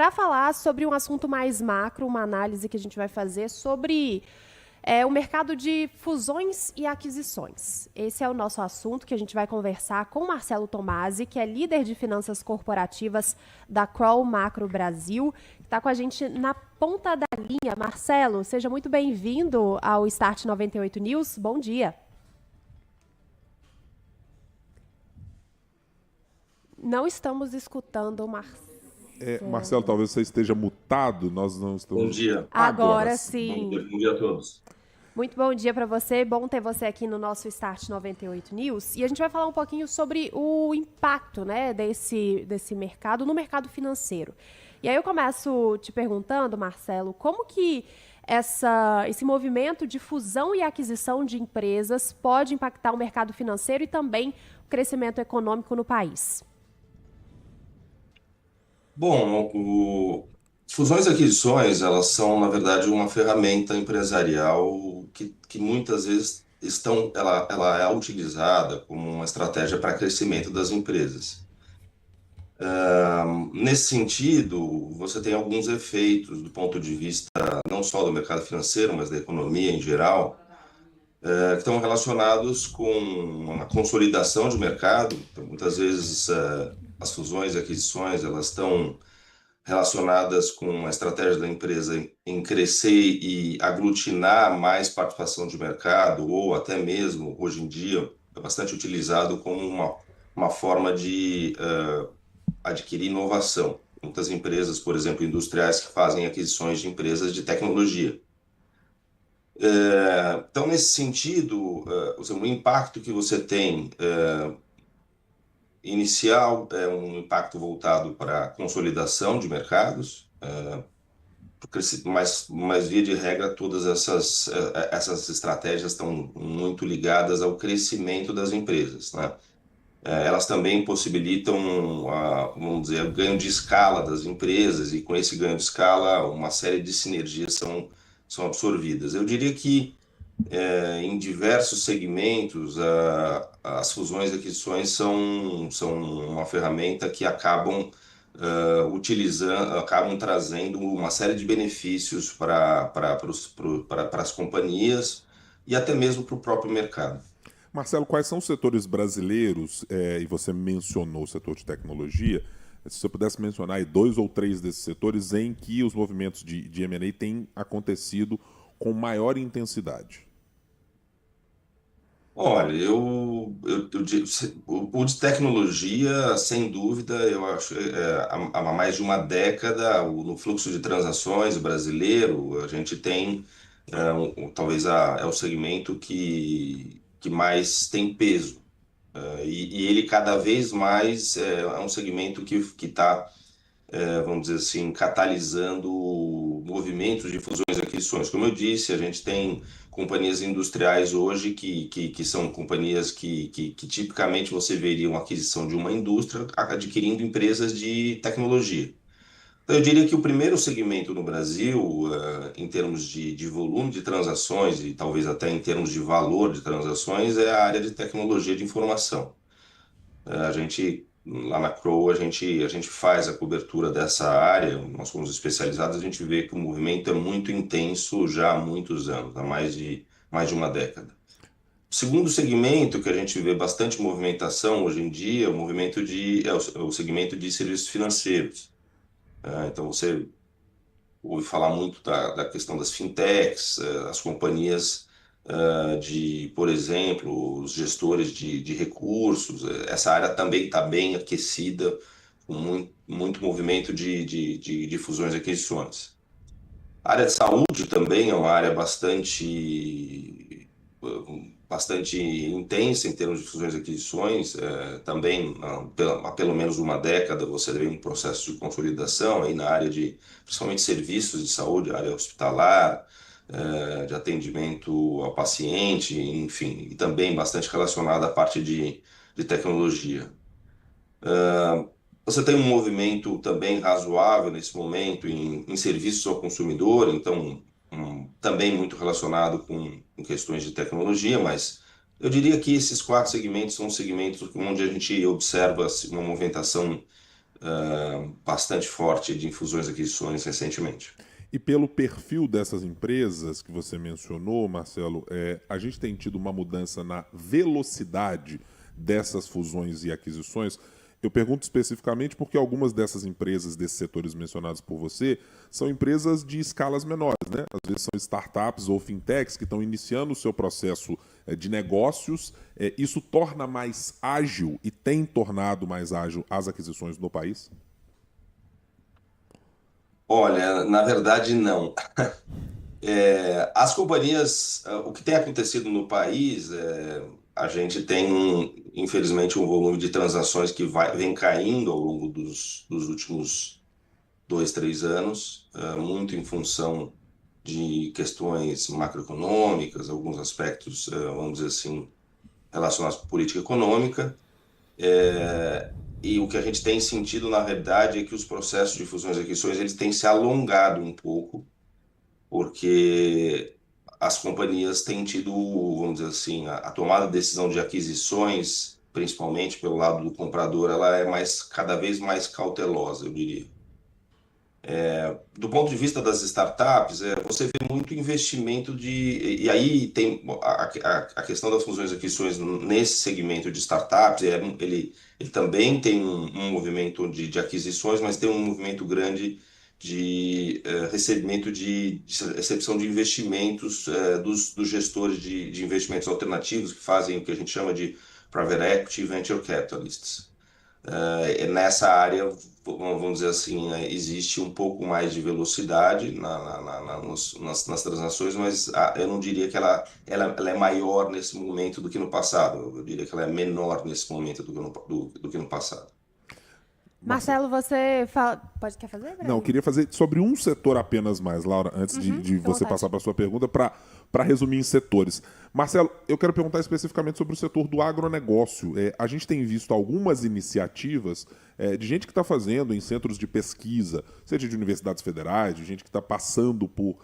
para falar sobre um assunto mais macro, uma análise que a gente vai fazer sobre o mercado de fusões e aquisições. Esse é o nosso assunto que a gente vai conversar com o Marcelo Tomasi, que é líder de finanças corporativas da Kroll Macro Brasil. Está com a gente na ponta da linha. Marcelo, seja muito bem-vindo ao Start 98 News. Bom dia. Não estamos escutando o Marcelo. Marcelo, talvez você esteja mutado, nós não estamos... Bom dia. Agora sim. Bom dia a todos. Muito bom dia para você, bom ter você aqui no nosso Start 98 News. E a gente vai falar um pouquinho sobre o impacto, né, desse mercado no mercado financeiro. E aí eu começo te perguntando, Marcelo, como que esse movimento de fusão e aquisição de empresas pode impactar o mercado financeiro e também o crescimento econômico no país? Bom, fusões e aquisições, elas são, na verdade, uma ferramenta empresarial que muitas vezes ela é utilizada como uma estratégia para crescimento das empresas. Nesse sentido, você tem alguns efeitos do ponto de vista não só do mercado financeiro, mas da economia em geral, que estão relacionados com a consolidação de mercado. Então, muitas vezes, as fusões e aquisições, elas estão relacionadas com a estratégia da empresa em crescer e aglutinar mais participação de mercado, ou até mesmo, hoje em dia, é bastante utilizado como uma forma de adquirir inovação. Muitas empresas, por exemplo, industriais, que fazem aquisições de empresas de tecnologia. Então, nesse sentido, o impacto que você tem inicial é um impacto voltado para a consolidação de mercados, mas via de regra todas essas estratégias estão muito ligadas ao crescimento das empresas, né? Elas também possibilitam, vamos dizer, o ganho de escala das empresas, e com esse ganho de escala uma série de sinergias são absorvidas. Eu diria que em diversos segmentos, as fusões e aquisições são uma ferramenta que acabam acabam trazendo uma série de benefícios para as companhias e até mesmo para o próprio mercado. Marcelo, quais são os setores brasileiros, e você mencionou o setor de tecnologia, se você pudesse mencionar aí 2 ou 3 desses setores em que os movimentos de M&A têm acontecido com maior intensidade? Olha, o de tecnologia, sem dúvida, eu acho, há mais de uma década, no fluxo de transações brasileiro, a gente tem, talvez é o segmento que mais tem peso. E ele cada vez mais é um segmento que está, vamos dizer assim, catalisando movimentos de fusões e aquisições. Como eu disse, a gente tem companhias industriais hoje que são companhias que tipicamente você veria uma aquisição de uma indústria adquirindo empresas de tecnologia. Então, eu diria que o primeiro segmento no Brasil, em termos de volume de transações e talvez até em termos de valor de transações, é a área de tecnologia de informação. Lá na Kroll, a gente faz a cobertura dessa área, nós somos especializados, a gente vê que o movimento é muito intenso já há muitos anos, há mais de uma década. O segundo segmento que a gente vê bastante movimentação hoje em dia é o segmento de serviços financeiros. Então, você ouve falar muito da questão das fintechs, as companhias por exemplo, os gestores de recursos. Essa área também está bem aquecida, com muito movimento de fusões e aquisições. A área de saúde também é uma área bastante intensa em termos de fusões e aquisições. Também, há pelo menos uma década, você vê um processo de consolidação aí na área principalmente serviços de saúde, área hospitalar, de atendimento ao paciente, enfim, e também bastante relacionada à parte de tecnologia. Você tem um movimento também razoável nesse momento em serviços ao consumidor, então também muito relacionado com questões de tecnologia, mas eu diria que esses 4 segmentos são segmentos onde a gente observa uma movimentação bastante forte de fusões e aquisições recentemente. E pelo perfil dessas empresas que você mencionou, Marcelo, a gente tem tido uma mudança na velocidade dessas fusões e aquisições. Eu pergunto especificamente porque algumas dessas empresas, desses setores mencionados por você, são empresas de escalas menores, né? Às vezes são startups ou fintechs que estão iniciando o seu processo de negócios. Isso torna mais ágil e tem tornado mais ágil as aquisições no país? Olha, na verdade, não. As companhias, o que tem acontecido no país, a gente tem, infelizmente, um volume de transações que vem caindo ao longo dos últimos 2, 3 anos, muito em função de questões macroeconômicas, alguns aspectos, vamos dizer assim, relacionados com política econômica. E o que a gente tem sentido, na realidade, é que os processos de fusões e aquisições eles têm se alongado um pouco, porque as companhias têm tido, vamos dizer assim, a tomada de decisão de aquisições, principalmente pelo lado do comprador, ela é cada vez mais cautelosa, eu diria. Do ponto de vista das startups, você vê muito investimento e aí tem a questão das fusões e aquisições nesse segmento de startups, ele também tem um movimento de aquisições, mas tem um movimento grande de recebimento de recepção de investimentos dos gestores de investimentos alternativos, que fazem o que a gente chama de private equity e venture capitalists. Nessa área, vamos dizer assim, existe um pouco mais de velocidade nas transações, mas eu não diria que ela é maior nesse momento do que no passado. Eu diria que ela é menor nesse momento do que no passado. Marcelo, quer fazer, Não, eu Breno? queria fazer sobre um setor apenas mais, Laura, antes de Fica à você vontade. passar para a sua pergunta, para resumir em setores. Marcelo, eu quero perguntar especificamente sobre o setor do agronegócio. A gente tem visto algumas iniciativas de gente que está fazendo em centros de pesquisa, seja de universidades federais, de gente que está passando por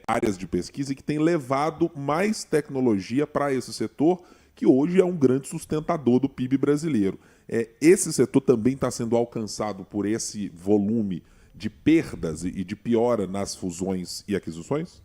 áreas de pesquisa e que tem levado mais tecnologia para esse setor, que hoje é um grande sustentador do PIB brasileiro. Esse setor também está sendo alcançado por esse volume de perdas e de piora nas fusões e aquisições?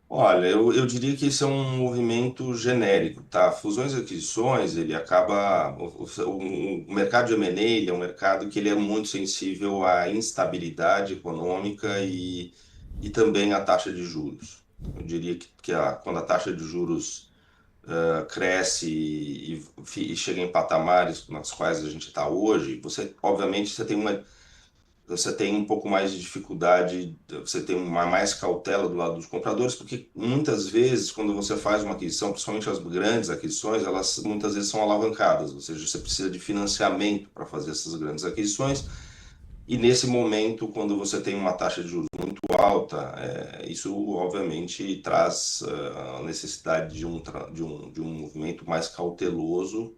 Olha, eu diria que esse é um movimento genérico, tá? Fusões e aquisições, ele acaba... O mercado de M&A, ele é um mercado que ele é muito sensível à instabilidade econômica e também à taxa de juros. Eu diria que quando a taxa de juros cresce e chega em patamares nas quais a gente está hoje, obviamente, você tem um pouco mais de dificuldade, você tem uma mais cautela do lado dos compradores, porque muitas vezes, quando você faz uma aquisição, principalmente as grandes aquisições, elas muitas vezes são alavancadas, ou seja, você precisa de financiamento para fazer essas grandes aquisições, e nesse momento, quando você tem uma taxa de juros muito alta, isso obviamente traz a necessidade de um movimento mais cauteloso,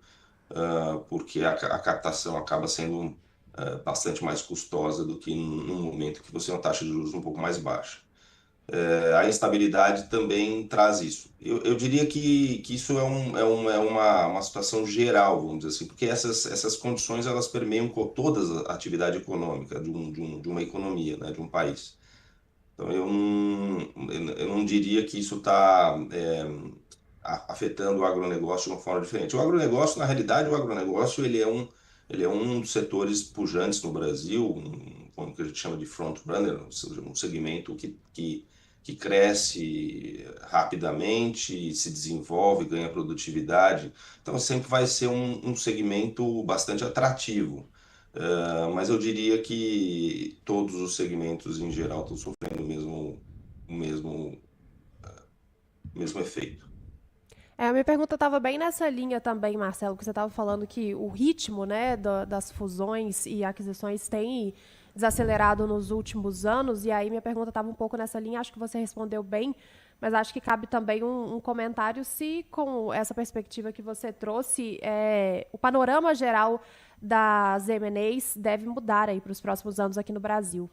porque a captação acaba sendo bastante mais custosa do que num momento que você tem uma taxa de juros um pouco mais baixa. A instabilidade também traz isso. Eu diria que isso é uma situação geral, vamos dizer assim, porque essas condições elas permeiam toda a atividade econômica de uma economia, né, de um país. Então eu não diria que isso está afetando o agronegócio de uma forma diferente. O agronegócio, na realidade, ele é um dos setores pujantes no Brasil, como que a gente chama de front-runner, ou seja, um segmento que cresce rapidamente, se desenvolve, ganha produtividade. Então, sempre vai ser um segmento bastante atrativo. Mas eu diria que todos os segmentos, em geral, estão sofrendo o mesmo efeito. A minha pergunta estava bem nessa linha também, Marcelo, que você estava falando que o ritmo, né, das fusões e aquisições tem desacelerado nos últimos anos, e aí minha pergunta estava um pouco nessa linha, acho que você respondeu bem, mas acho que cabe também um comentário se, com essa perspectiva que você trouxe, o panorama geral das M&As deve mudar aí para os próximos anos aqui no Brasil.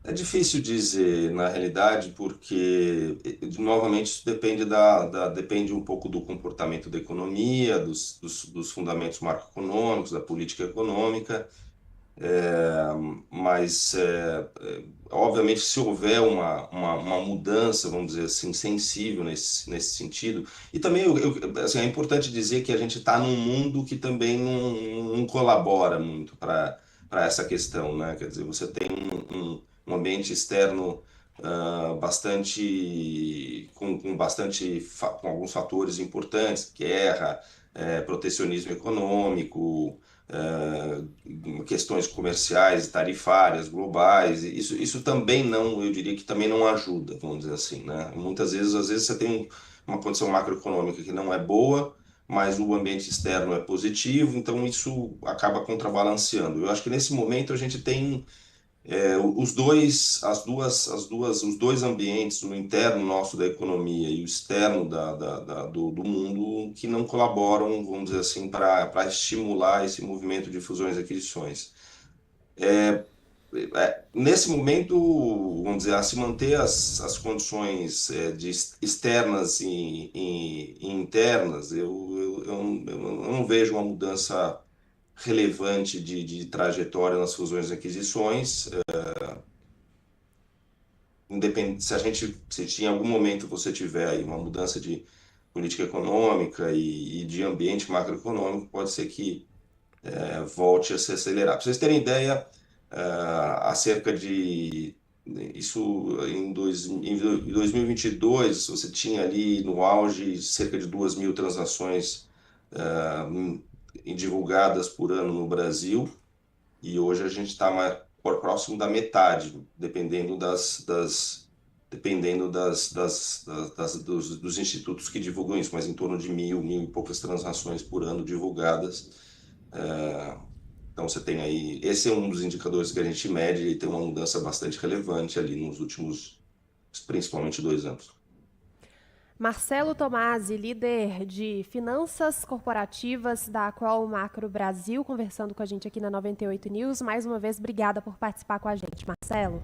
É difícil dizer, na realidade, porque, novamente, isso depende depende um pouco do comportamento da economia, dos fundamentos macroeconômicos, da política econômica. Mas, obviamente, se houver uma mudança, vamos dizer assim, sensível nesse sentido, e também assim, é importante dizer que a gente está num mundo que também não colabora muito para essa questão, né? Quer dizer, você tem um ambiente externo com alguns fatores importantes, guerra, protecionismo econômico, questões comerciais, tarifárias, globais, isso também não, eu diria que também não ajuda, vamos dizer assim, né? Muitas vezes, às vezes você tem uma condição macroeconômica que não é boa, mas o ambiente externo é positivo, então isso acaba contrabalanceando. Eu acho que nesse momento a gente tem os dois ambientes, o interno nosso da economia e o externo do mundo, que não colaboram, vamos dizer assim, para estimular esse movimento de fusões e aquisições. Nesse momento, vamos dizer, a se manter as condições externas e internas, eu não vejo uma mudança relevante de trajetória nas fusões e aquisições. Independente, se em algum momento você tiver aí uma mudança de política econômica e de ambiente macroeconômico, pode ser que volte a se acelerar. Para vocês terem ideia, acerca de isso em 2022, você tinha ali no auge cerca de 2.000 transações divulgadas por ano no Brasil, e hoje a gente está mais próximo da metade, dependendo dos institutos que divulgam isso, mas em torno de mil e poucas transações por ano divulgadas. Então você tem aí, esse é um dos indicadores que a gente mede e tem uma mudança bastante relevante ali nos últimos, principalmente 2 anos. Marcelo Tomasi, líder de finanças corporativas da Kroll Macro Brasil, conversando com a gente aqui na 98 News. Mais uma vez, obrigada por participar com a gente, Marcelo.